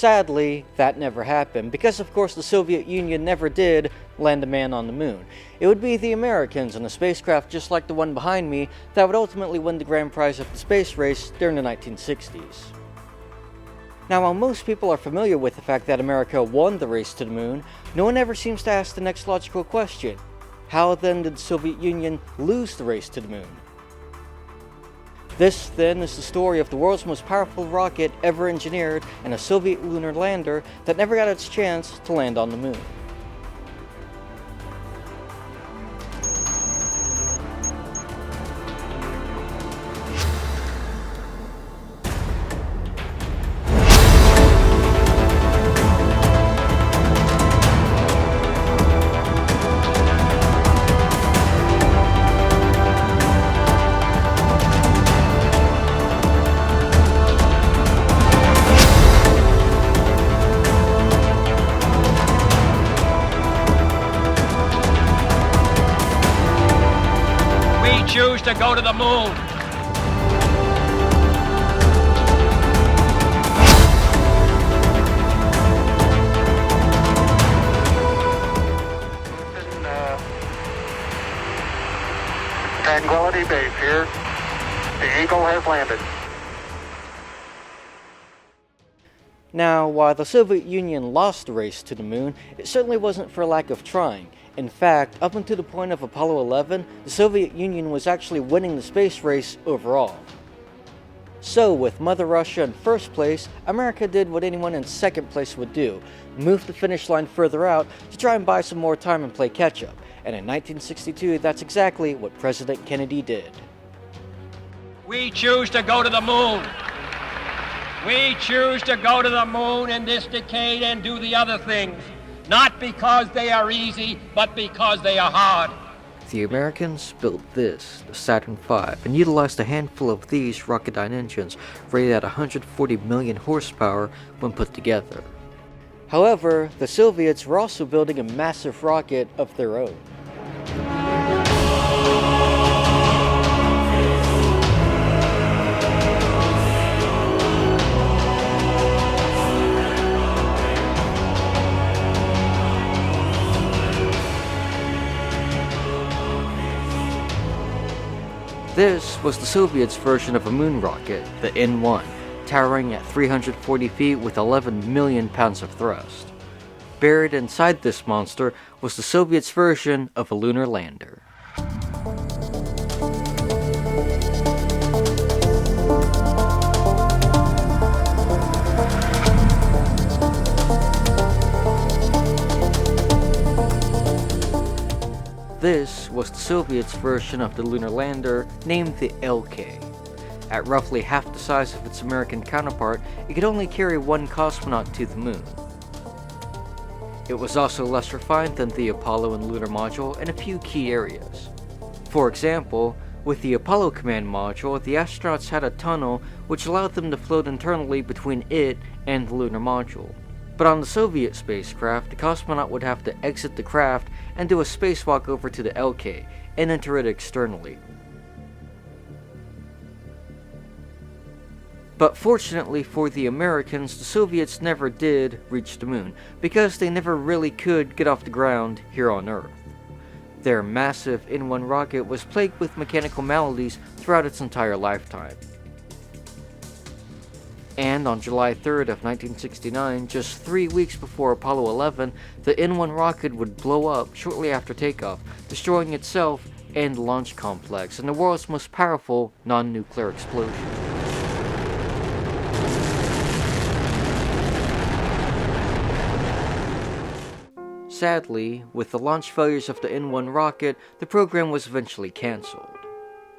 Sadly, that never happened, because of course the Soviet Union never did land a man on the moon. It would be the Americans and a spacecraft just like the one behind me that would ultimately win the grand prize of the space race during the 1960s. Now, while most people are familiar with the fact that America won the race to the moon, no one ever seems to ask the next logical question. How then did the Soviet Union lose the race to the moon? This, then, is the story of the world's most powerful rocket ever engineered and a Soviet lunar lander that never got its chance to land on the moon. Choose to go to the moon. Tranquility Base here. The Eagle has landed. Now, while the Soviet Union lost the race to the moon, it certainly wasn't for lack of trying. In fact, up until the point of Apollo 11, the Soviet Union was actually winning the space race overall. So, with Mother Russia in first place, America did what anyone in second place would do, move the finish line further out to try and buy some more time and play catch-up. And in 1962, that's exactly what President Kennedy did. We choose to go to the moon. We choose to go to the moon in this decade and do the other things. Not because they are easy, but because they are hard. The Americans built this, the Saturn V, and utilized a handful of these Rocketdyne engines rated at 140 million horsepower when put together. However, the Soviets were also building a massive rocket of their own. This was the Soviets' version of a moon rocket, the N-1, towering at 340 feet with 11 million pounds of thrust. Buried inside this monster was the Soviets' version of a lunar lander. This was the Soviets' version of the lunar lander, named the LK. At roughly half the size of its American counterpart, it could only carry one cosmonaut to the moon. It was also less refined than the Apollo and Lunar module in a few key areas. For example, with the Apollo command module, the astronauts had a tunnel which allowed them to float internally between it and the lunar module. But on the Soviet spacecraft, the cosmonaut would have to exit the craft and do a spacewalk over to the LK and enter it externally. But fortunately for the Americans, the Soviets never did reach the moon, because they never really could get off the ground here on Earth. Their massive N-1 rocket was plagued with mechanical maladies throughout its entire lifetime. And on July 3rd of 1969, just 3 weeks before Apollo 11, the N-1 rocket would blow up shortly after takeoff, destroying itself and the launch complex in the world's most powerful non-nuclear explosion. Sadly, with the launch failures of the N-1 rocket, the program was eventually cancelled.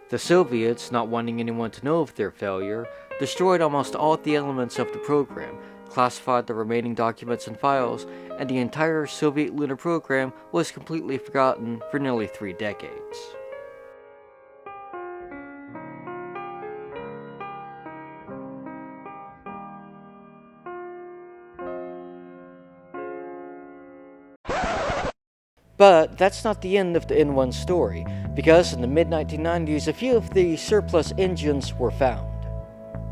The Soviets, not wanting anyone to know of their failure, destroyed almost all the elements of the program, classified the remaining documents and files, and the entire Soviet lunar program was completely forgotten for nearly 3 decades. But that's not the end of the N-1 story, because in the mid-1990s a few of the surplus engines were found.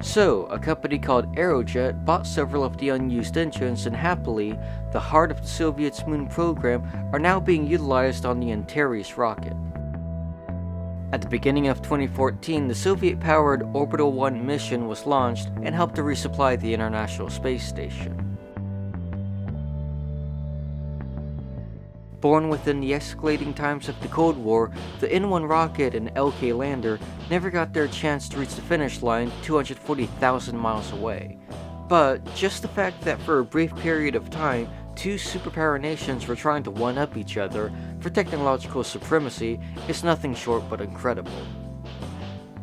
So, a company called Aerojet bought several of the unused engines, and happily, the heart of the Soviets' moon program are now being utilized on the Antares rocket. At the beginning of 2014, the Soviet-powered Orbital 1 mission was launched and helped to resupply the International Space Station. Born within the escalating times of the Cold War, the N-1 rocket and LK lander never got their chance to reach the finish line 240,000 miles away. But just the fact that for a brief period of time, two superpower nations were trying to one-up each other for technological supremacy is nothing short but incredible.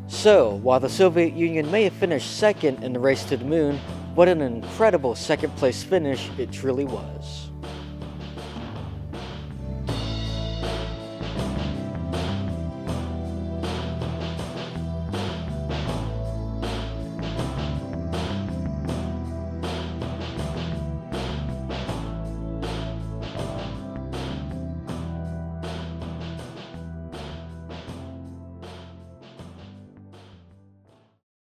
So, while the Soviet Union may have finished second in the race to the moon, what an incredible second place finish it truly was.